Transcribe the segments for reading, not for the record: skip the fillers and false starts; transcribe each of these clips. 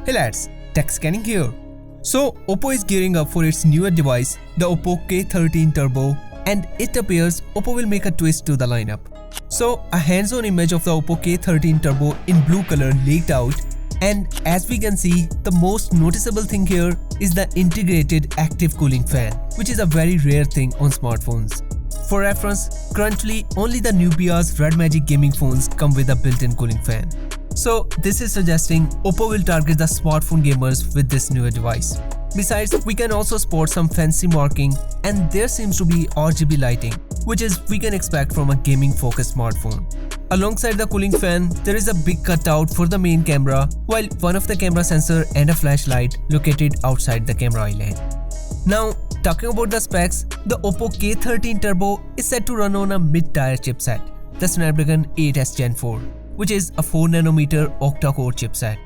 Hey lads, TechScanning here. So Oppo is gearing up for its newer device, the Oppo K13 Turbo, and it appears Oppo will make a twist to the lineup. So a hands-on image of the Oppo K13 Turbo in blue color leaked out, and as we can see, the most noticeable thing here is the integrated active cooling fan, which is a very rare thing on smartphones. For reference, currently only the Nubia's Red Magic gaming phones come with a built-in cooling fan. So this is suggesting Oppo will target the smartphone gamers with this newer device. Besides, we can also spot some fancy marking, and there seems to be RGB lighting, which is we can expect from a gaming focused smartphone. Alongside the cooling fan, there is a big cutout for the main camera, while one of the camera sensor and a flashlight located outside the camera island. Now, talking about the specs, the Oppo K13 Turbo is set to run on a mid-tier chipset, the Snapdragon 8S Gen 4, which is a 4nm octa-core chipset.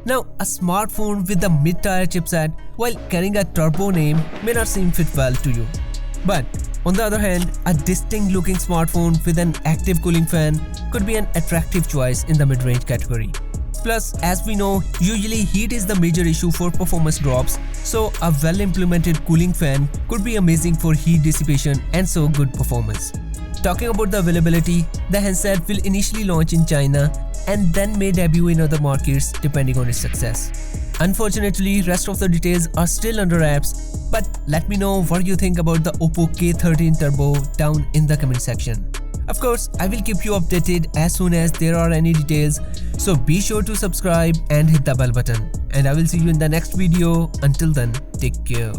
Now, a smartphone with a mid-tier chipset while carrying a turbo name may not seem fit well to you. But on the other hand, a distinct looking smartphone with an active cooling fan could be an attractive choice in the mid-range category. Plus, as we know, usually heat is the major issue for performance drops, so a well-implemented cooling fan could be amazing for heat dissipation and so good performance. Talking about the availability, the handset will initially launch in China and then may debut in other markets depending on its success. Unfortunately, rest of the details are still under wraps, but let me know what you think about the Oppo K13 Turbo down in the comment section. Of course, I will keep you updated as soon as there are any details, so be sure to subscribe and hit the bell button. And I will see you in the next video. Until then, take care.